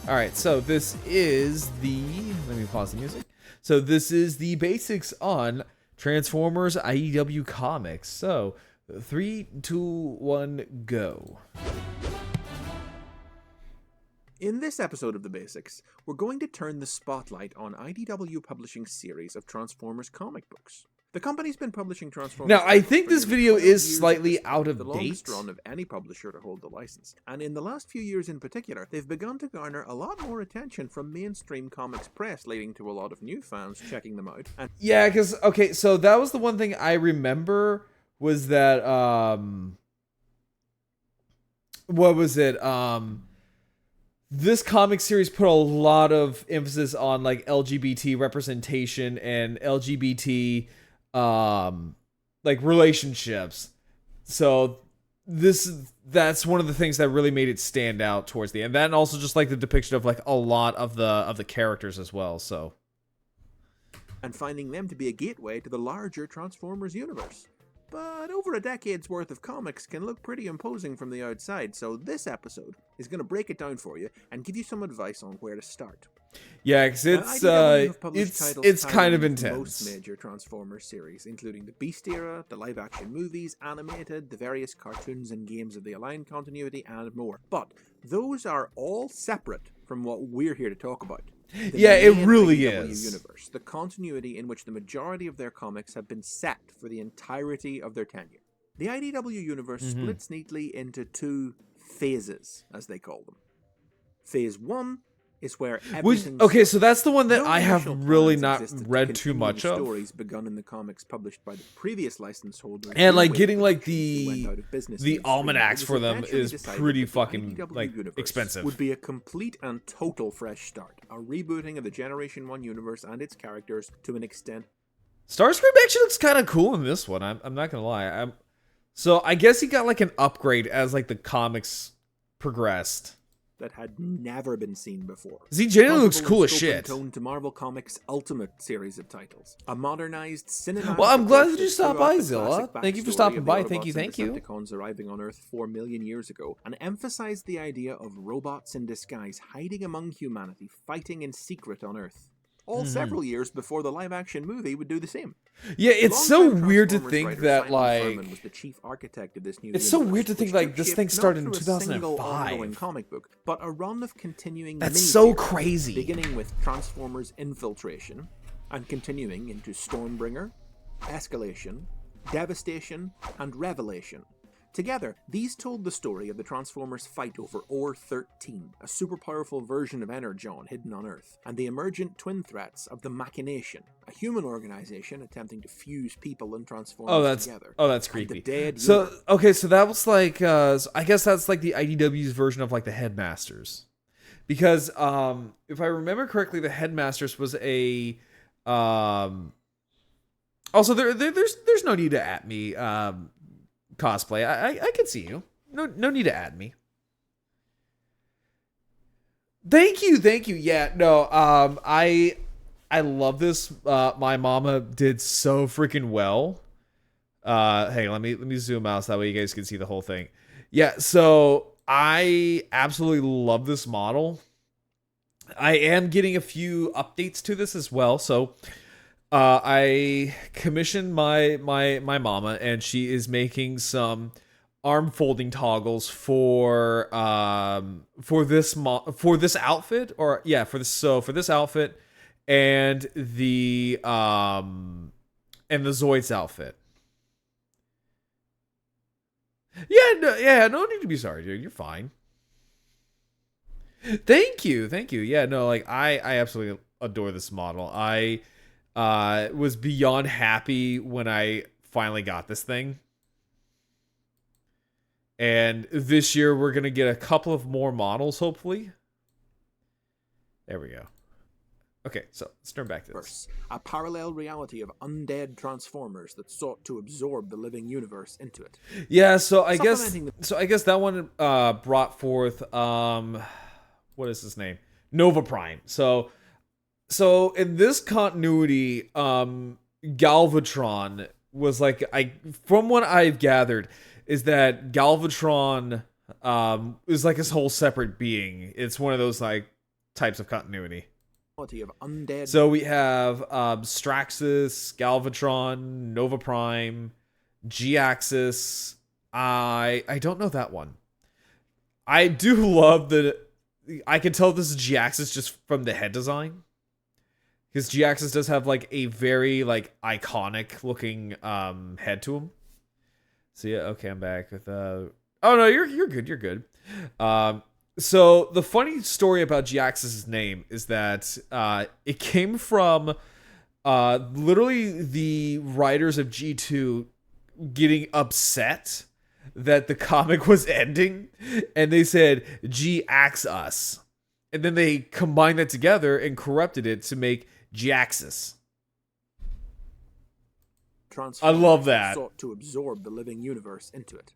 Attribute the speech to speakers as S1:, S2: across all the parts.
S1: All right, so this is the, let me pause the music. So this is the basics on Transformers IDW comics. So 3, 2, 1, go.
S2: In this episode of The Basics, we're going to turn the spotlight on IDW Publishing's series of Transformers comic books. The company's been publishing Transformers.
S1: Now, I think this
S2: nearly
S1: video
S2: 12
S1: is
S2: years
S1: slightly
S2: at this point,
S1: out of
S2: the
S1: date.
S2: longest run of any publisher to hold the license. And in the last few years in particular, they've begun to garner a lot more attention from mainstream comics press, leading to a lot of new fans checking them out. And
S1: Yeah, because, okay, so that was the one thing I remember was that, what was it? This comic series put a lot of emphasis on, like, LGBT representation and LGBT, like, relationships. So that's one of the things that really made it stand out towards the end. That and also just, like, the depiction of, like, a lot of the characters as well, so.
S2: and finding them to be a gateway to the larger Transformers universe. But over a decade's worth of comics can look pretty imposing from the outside, so this episode is going to break it down for you and give you some advice on where to start.
S1: Yeah, because it's kind of intense.
S2: Most major Transformers series, including the Beast era, the live-action movies, animated, the various cartoons and games of the Aligned continuity, and more. But those are all separate from what we're here to talk about.
S1: Yeah, it really
S2: IDW
S1: is.
S2: Universe, the continuity in which the majority of their comics have been set for the entirety of their tenure. The IDW Universe splits neatly into two phases, as they call them. Phase 1 is where everything
S1: okay, so that's the one that
S2: no
S1: I have
S2: initial
S1: really
S2: plans
S1: not
S2: existed to
S1: read too
S2: continue
S1: much
S2: the
S1: of.
S2: stories begun in the comics published by the previous license holder,
S1: And, like,
S2: Midway
S1: getting, like,
S2: Productions, who went out of business
S1: the
S2: midstream.
S1: almanacs
S2: It was
S1: for them
S2: eventually
S1: is
S2: decided
S1: pretty
S2: that the
S1: fucking,
S2: IDW
S1: like,
S2: universe
S1: expensive.
S2: would be a complete and total fresh start, a rebooting of the Generation 1 universe and its characters to an extent.
S1: Starscream actually looks kind of cool in this one. I'm not gonna lie. So I guess he got, like, an upgrade as, like, the comics progressed.
S2: That had never been seen before.
S1: He genuinely looks
S2: Comparable
S1: cool
S2: in
S1: as
S2: scope
S1: shit.
S2: and tone to Marvel Comics' Ultimate series of titles. A modernized cinematic.
S1: Well, I'm glad that you
S2: approach
S1: stopped
S2: throughout
S1: by,
S2: the
S1: Zilla.
S2: classic
S1: Thank you for
S2: backstory
S1: stopping
S2: of the
S1: by. Thank you,
S2: Autobots and
S1: thank you.
S2: Decepticons arriving on Earth 4 million years ago, and emphasized the idea of robots in disguise hiding among humanity, fighting in secret on Earth. All several years before the live-action movie would do the same.
S1: Yeah, it's so
S2: Longtime
S1: weird to
S2: Transformers
S1: think
S2: writer
S1: that,
S2: Simon
S1: like,
S2: Furman was the chief architect of this new
S1: it's so
S2: universe,
S1: weird to think,
S2: which
S1: like,
S2: took
S1: this
S2: shape
S1: thing
S2: not
S1: started in
S2: through a single
S1: 2005.
S2: ongoing comic book, but a run of continuing
S1: That's
S2: mini
S1: so
S2: series,
S1: crazy.
S2: beginning with Transformers Infiltration and continuing into Stormbringer, Escalation, Devastation, and Revelation. Together, these told the story of the Transformers' fight over Or-13, a super powerful version of Energon hidden on Earth, and the emergent twin threats of the Machination, a human organization attempting to fuse people and Transformers together.
S1: That's
S2: And
S1: creepy.
S2: the Dead
S1: So
S2: Universe.
S1: okay, so that was like so I guess that's like the IDW's version of, like, the Headmasters, because if I remember correctly, the Headmasters was a also there's no need to at me cosplay. I can see you. No need to add me. Thank you. Yeah, no, I love this. My mama did so freaking well. Hey, let me zoom out so that way you guys can see the whole thing. Yeah, so I absolutely love this model. I am getting a few updates to this as well, so I commissioned my mama, and she is making some arm folding toggles for this outfit, or yeah, for this outfit and the Zoids outfit. Yeah, no need to be sorry, dude. You're fine. Thank you. Yeah, no, like I absolutely adore this model. I was beyond happy when I finally got this thing. And this year we're going to get a couple of more models, hopefully. There we go. Okay, so let's turn back to this.
S2: A parallel reality of undead Transformers that sought to absorb the living universe into it.
S1: Yeah, so I guess
S2: Supplementing
S1: that one brought forth what is his name? Nova Prime. So in this continuity, Galvatron was like, from what I've gathered, is that Galvatron is like his whole separate being. It's one of those, like, types of continuity.
S2: Of undead.
S1: So we have Straxus, Galvatron, Nova Prime, G-Axis. I don't know that one. I do love that. I can tell this is G-Axis just from the head design. Because G-Axis does have like a very like iconic looking head to him. So yeah, okay, I'm back with oh no, you're good, you're good. So the funny story about G-Axis' name is that it came from literally the writers of G2 getting upset that the comic was ending, and they said G-Ax us, and then they combined that together and corrupted it to make G-Axis. I love that.
S2: Sought to absorb the living universe into it.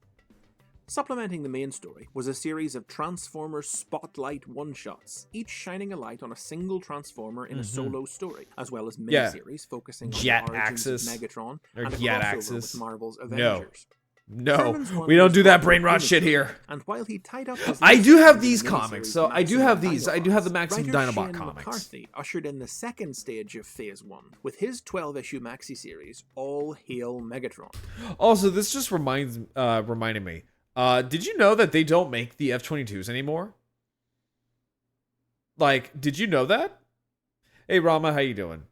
S2: Supplementing the main story was a series of Transformers Spotlight one-shots, each shining a light on a single Transformer in a solo story, as well as miniseries focusing on the origins of Megatron and a crossover with Marvel's Avengers.
S1: No, we don't do that brain rot shit here.
S2: And while he tied up
S1: I do have these comics, so I do have these. I do have the Maximum Dinobot comics.
S2: McCarthy ushered in the second stage of Phase 1 with his 12-issue maxi series, All Hail Megatron.
S1: Also, this just reminded me. Did you know that they don't make the F-22s anymore? Like, did you know that? Hey, Rama, how you doing?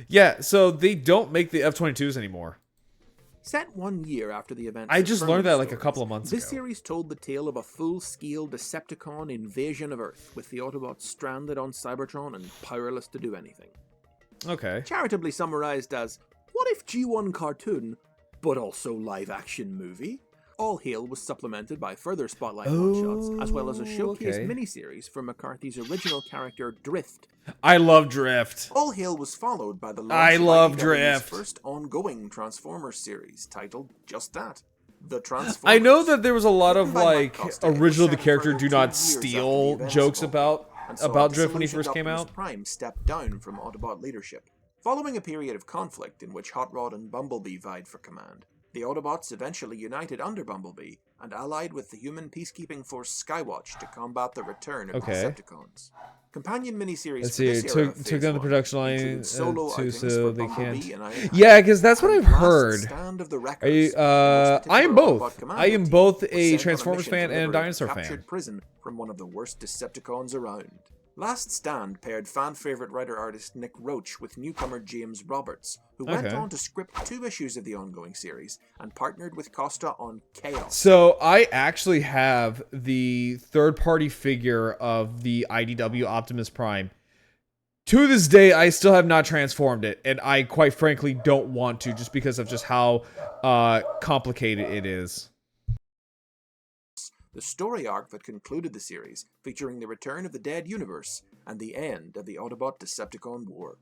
S1: Yeah, so they don't make the F-22s anymore.
S2: Set 1 year after the events.
S1: I just learned that like a couple of months ago.
S2: This series told the tale of a full-scale Decepticon invasion of Earth, with the Autobots stranded on Cybertron and powerless to do anything.
S1: Okay.
S2: Charitably summarized as, what if G1 cartoon, but also live-action movie? All Hail was supplemented by further Spotlight one-shots, as well as a showcase miniseries for McCarthy's original character, Drift.
S1: I love Drift.
S2: All Hail was followed by the launch of IDW's first ongoing Transformers series, titled just that, The Transformers.
S1: I know that there was a lot of like original the character do not steal jokes about Drift when he first came out.
S2: Prime stepped down from Autobot leadership. Following a period of conflict in which Hot Rod and Bumblebee vied for command, the Autobots eventually united under Bumblebee and allied with the human peacekeeping force Skywatch to combat the return of the Decepticons. Companion miniseries for this era
S1: took down the production line
S2: so
S1: they can't. Yeah, because that's what I've heard. I am both. I am both a Transformers fan and a Dinosaur fan.
S2: Prison from one of the worst Decepticons around. Last Stand paired fan-favorite writer-artist Nick Roach with newcomer James Roberts, who went on to script 2 issues of the ongoing series and partnered with Costa on Chaos.
S1: So I actually have the third-party figure of the IDW Optimus Prime. To this day, I still have not transformed it, and I quite frankly don't want to, just because of just how complicated it is.
S2: The story arc that concluded the series, featuring the return of the Dead Universe and the end of the Autobot-Decepticon War.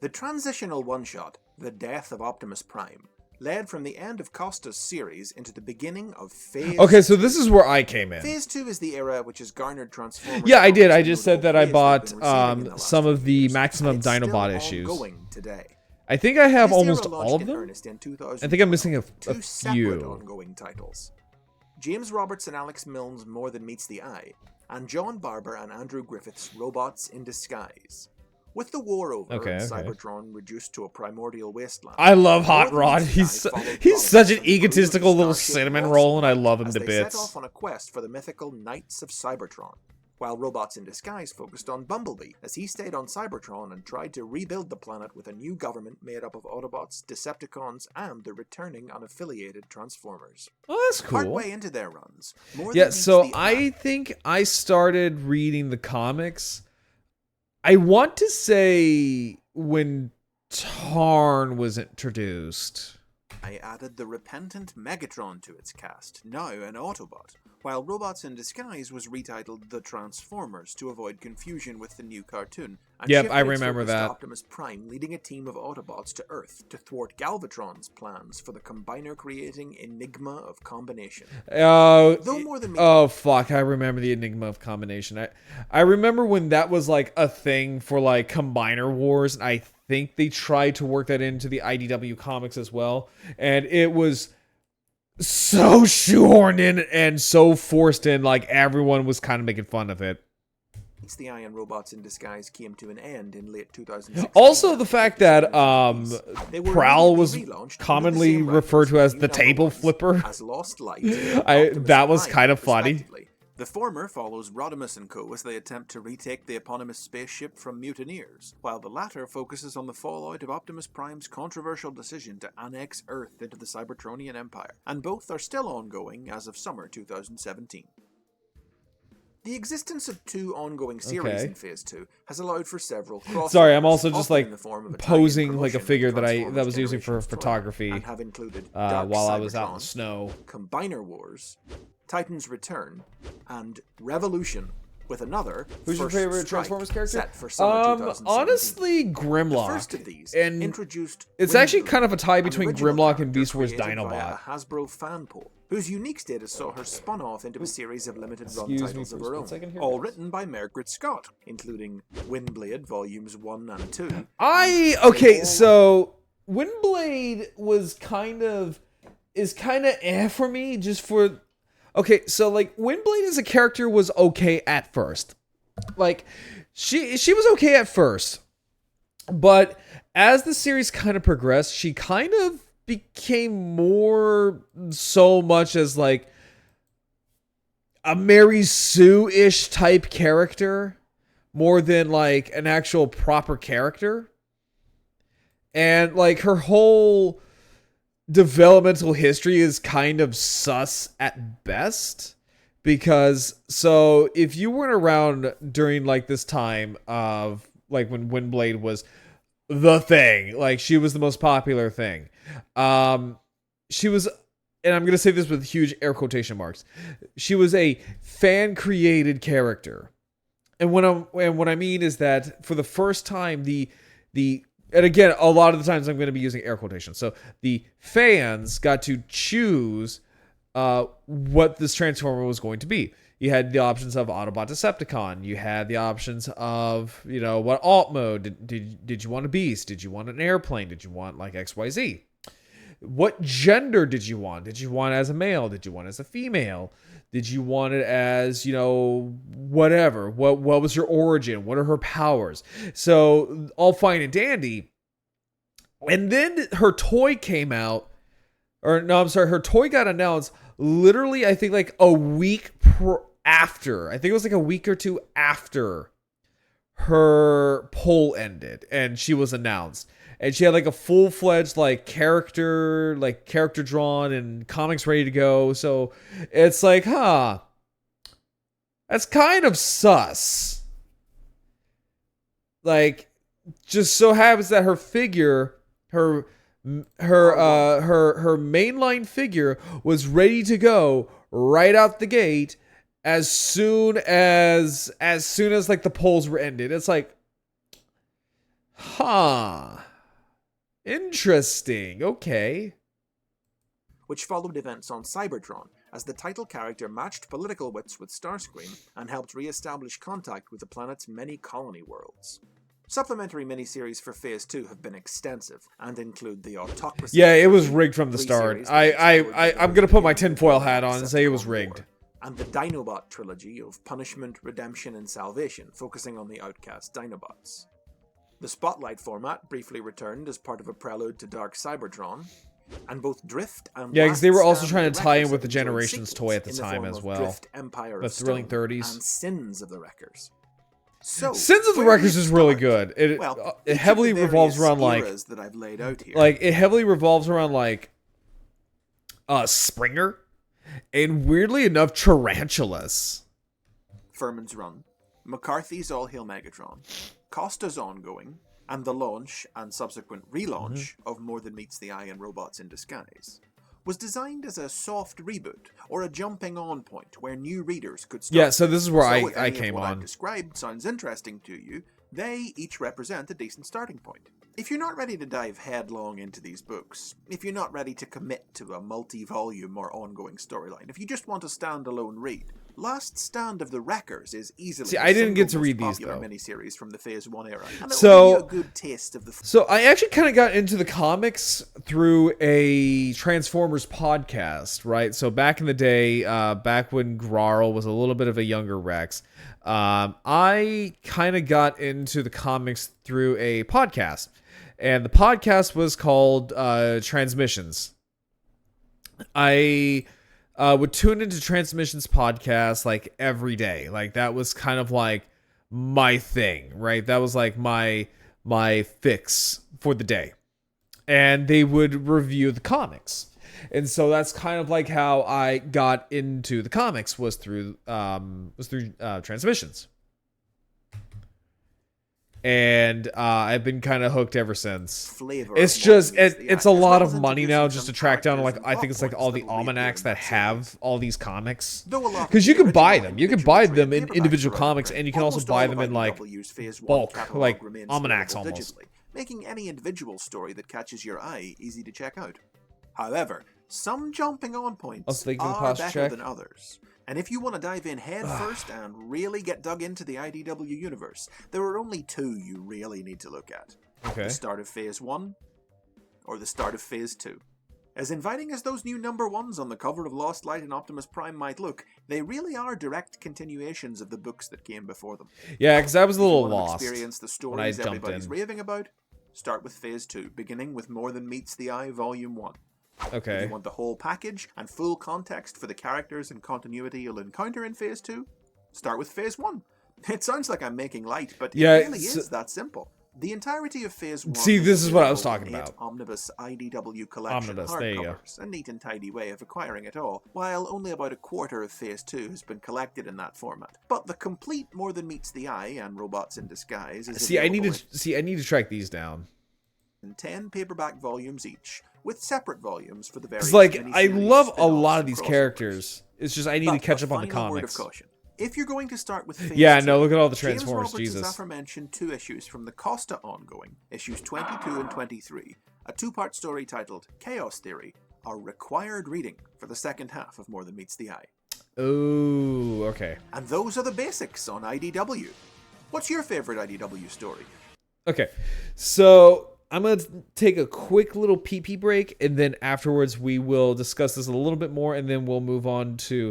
S2: The transitional one-shot, The Death of Optimus Prime, led from the end of Costa's series into the beginning of Phase 2.
S1: Okay, so this is where I came in.
S2: Phase 2 is the era which has garnered Transformers.
S1: Yeah, I did. I just said that I bought some of the Maximum Dinobot issues.
S2: Today.
S1: I think I have almost all of them. I think I'm missing a few.
S2: Ongoing titles. James Roberts and Alex Milne's More Than Meets the Eye, and John Barber and Andrew Griffith's Robots in Disguise. With the war over and Cybertron reduced to a primordial wasteland.
S1: I love Hot Rod. He's such an egotistical little cinnamon roll, and I love him to bits.
S2: They set off on a quest for the mythical Knights of Cybertron, while Robots in Disguise focused on Bumblebee, as he stayed on Cybertron and tried to rebuild the planet with a new government made up of Autobots, Decepticons, and the returning unaffiliated Transformers.
S1: Oh, that's cool.
S2: Partway into their runs.
S1: So I think I started reading the comics, I want to say when Tarn was introduced.
S2: I added the repentant Megatron to its cast, now an Autobot, while Robots in Disguise was retitled The Transformers to avoid confusion with the new cartoon.
S1: Yep, I remember that.
S2: Optimus Prime leading a team of Autobots to Earth to thwart Galvatron's plans for the combiner-creating Enigma of Combination.
S1: Oh, fuck, I remember the Enigma of Combination. I remember when that was like a thing for like Combiner Wars, and I think they tried to work that into the IDW comics as well, and it was so shoehorned in and so forced in, like everyone was kind of making fun of it.
S2: Meets the Iron Robots in Disguise came to an end in late 2016.
S1: Also, the fact that
S2: They were
S1: Prowl was
S2: immediately relaunched under the
S1: commonly
S2: same
S1: referred to
S2: writers
S1: as
S2: with
S1: the
S2: new
S1: table
S2: number ones
S1: flipper.
S2: as Lost Light and Optimus
S1: That was
S2: Prime,
S1: kind of funny.
S2: respectively. The former follows Rodimus & Co. as they attempt to retake the eponymous spaceship from mutineers, while the latter focuses on the fallout of Optimus Prime's controversial decision to annex Earth into the Cybertronian Empire, and both are still ongoing as of summer 2017. The existence of 2 ongoing series in Phase 2 has allowed for several crossovers.
S1: Sorry, I'm also just
S2: often
S1: like
S2: in the form of a
S1: posing
S2: tie-in
S1: like a
S2: promotion
S1: figure
S2: of
S1: that I
S2: Transformers
S1: was using for
S2: Generations 12,
S1: photography
S2: and have included
S1: while
S2: Dark
S1: I was out in the
S2: Cybertron,
S1: snow.
S2: Combiner Wars, Titan's Return, and Revolution, with another
S1: Who's your
S2: First
S1: favorite
S2: Strike
S1: Transformers character?
S2: set for summer 2017.
S1: Honestly,
S2: The
S1: Grimlock.
S2: first of these
S1: And
S2: introduced
S1: it's actually
S2: Windbloom,
S1: kind of a tie
S2: an
S1: between
S2: original
S1: Grimlock and
S2: character
S1: Beast Wars
S2: created via
S1: Dinobot.
S2: a Hasbro fan poll, whose unique status saw her spun off into a series of limited run
S1: Excuse me
S2: titles
S1: for
S2: of
S1: a
S2: her
S1: split
S2: own,
S1: second here,
S2: all
S1: guys.
S2: written by Margaret Scott, including Windblade Volumes 1 and 2.
S1: So Windblade was kind of for me, just for so like Windblade as a character was okay at first. Like she was okay at first. But as the series kind of progressed, she kind of became more so much as like a Mary Sue-ish type character more than like an actual proper character. And like her whole developmental history is kind of sus at best. Because so if you weren't around during like this time of like when Windblade was the thing, like she was the most popular thing. She was, and I'm gonna say this with huge air quotation marks, she was a fan created character. And what I mean is that for the first time, the and again, a lot of the times I'm going to be using air quotations. So the fans got to choose what this Transformer was going to be. You had the options of Autobot Decepticon. You had the options of, what alt mode. Did you want a beast? Did you want an airplane? Did you want like XYZ? What gender did you want? Did you want it as a male? Did you want it as a female? Did you want it as, whatever? What was her origin? What are her powers? So all fine and dandy. And then her toy came out. Her toy got announced literally, I think, like a week after. I think it was like a week or two after her poll ended and she was announced. And she had like a full-fledged character drawn and comics ready to go. So it's like, that's kind of sus. Like, just so happens that her figure, her mainline figure was ready to go right out the gate as soon as like the polls were ended. It's like, interesting. Okay.
S2: Which followed events on Cybertron, as the title character matched political wits with Starscream and helped re-establish contact with the planet's many colony worlds. Supplementary miniseries for Phase 2 have been extensive and include the Autocracy.
S1: Yeah, it was rigged from the start. I'm gonna put my tinfoil hat on and say it was rigged.
S2: And the Dinobot trilogy of Punishment, Redemption, and Salvation, focusing on the outcast Dinobots. The Spotlight format briefly returned as part of a prelude to Dark Cybertron, and both Drift and
S1: because they were also
S2: Stand
S1: trying to tie in with the
S2: enjoyed
S1: Generations
S2: sequels
S1: toy at the
S2: in
S1: time
S2: form
S1: as
S2: of
S1: well.
S2: Drift Empire
S1: The
S2: of
S1: Thrilling
S2: Stone
S1: 30s.
S2: and Sins of the Wreckers. So,
S1: Sins of the Wreckers is really good. It heavily revolves around
S2: that I've laid out here.
S1: it heavily revolves around Springer and weirdly enough Tarantulas.
S2: Furman's Run, McCarthy's All Hail Megatron, Costa's Ongoing, and the launch and subsequent relaunch of More Than Meets the Eye and Robots in Disguise, was designed as a soft reboot or a jumping on point where new readers could start.
S1: Yeah, so this is where
S2: if
S1: I
S2: any of
S1: came
S2: what I've
S1: on.
S2: described sounds interesting to you, they each represent a decent starting point. If you're not ready to dive headlong into these books, if you're not ready to commit to a multi-volume or ongoing storyline, if you just want a standalone read, Last Stand of the Wreckers is easily
S1: See,
S2: the
S1: I didn't get to
S2: single
S1: read
S2: most
S1: these,
S2: popular
S1: though.
S2: miniseries from the Phase 1 era, and it'll
S1: So-
S2: give you a good taste of the
S1: So I actually kind of got into the comics through a Transformers podcast, right? So back in the day, back when Grarl was a little bit of a younger Rex, I kind of got into the comics through a podcast. And the podcast was called Transmissions. I would tune into Transmissions podcast like every day. Like that was kind of like my thing, right? That was like my fix for the day. And they would review the comics. And so that's kind of like how I got into the comics was through Transmissions. And I've been kind of hooked ever since.
S2: flavor.
S1: It's
S2: of
S1: just
S2: what meets the
S1: it's
S2: eye,
S1: a
S2: as
S1: lot
S2: well
S1: of
S2: as
S1: money now
S2: introducing
S1: just to
S2: some
S1: track down
S2: characters
S1: like
S2: and
S1: I think it's like
S2: plot
S1: all
S2: points
S1: the
S2: that'll reappear
S1: almanacs
S2: in
S1: that
S2: series.
S1: have all these comics.
S2: Though a lot of
S1: Because you
S2: the
S1: can buy
S2: original
S1: them. You can
S2: individual
S1: buy
S2: trade
S1: them in
S2: paperbacks
S1: individual
S2: are
S1: comics,
S2: out of
S1: and you
S2: print.
S1: can also
S2: Almost
S1: buy
S2: all
S1: them
S2: of
S1: in like
S2: IDW's Phase 1
S1: bulk,
S2: catalog
S1: like
S2: remains
S1: almanacs
S2: available
S1: almost.
S2: digitally, making any individual story that catches your eye easy to check out. However, some jumping on points
S1: Also, thank you for the
S2: are
S1: posture
S2: better
S1: check.
S2: than others. And if you want to dive in head first and really get dug into the IDW universe, there are only two you really need to look at.
S1: Okay.
S2: The start of Phase 1 or the start of Phase 2. As inviting as those new number ones on the cover of Lost Light and Optimus Prime might look, they really are direct continuations of the books that came before them.
S1: Yeah, because I was a
S2: If you
S1: little
S2: want to
S1: lost.
S2: experience the
S1: when I
S2: stories
S1: jumped
S2: everybody's
S1: in.
S2: raving about, start with Phase 2, beginning with More Than Meets the Eye Volume 1. If
S1: Okay.
S2: you want the whole package and full context for the characters and continuity you'll encounter in Phase 2, start with Phase 1. It sounds like I'm making light, but
S1: Yeah,
S2: it really
S1: so-
S2: is that simple. The entirety of Phase 1
S1: See, this is what I was
S2: available
S1: talking
S2: in 8
S1: about.
S2: Omnibus IDW collection
S1: Omnibus, there you go.
S2: hardcovers, a neat and tidy way of acquiring it all, while only about a quarter of Phase 2 has been collected in that format. But the complete More Than Meets the Eye and Robots in Disguise is
S1: See, I need
S2: available
S1: to track these down.
S2: in 10 paperback volumes each, with separate volumes for the various
S1: It's like I
S2: miniseries,
S1: love a
S2: spin-offs,
S1: lot of
S2: and
S1: these
S2: crossovers.
S1: characters. It's just I need to
S2: But
S1: catch up on the
S2: final word of
S1: comics.
S2: caution. If you're going to start with Phase
S1: Yeah,
S2: 2,
S1: no, look at all the
S2: James
S1: Transformers,
S2: Roberts
S1: Jesus.
S2: has aforementioned 2 issues from the Costa ongoing, issues 22 and 23, a 2-part story titled Chaos Theory, are required reading for the second half of More Than Meets the Eye.
S1: Oh, okay.
S2: And those are the basics on IDW. What's your favorite IDW story?
S1: Okay. So I'm going to take a quick little pee-pee break, and then afterwards we will discuss this a little bit more, and then we'll move on to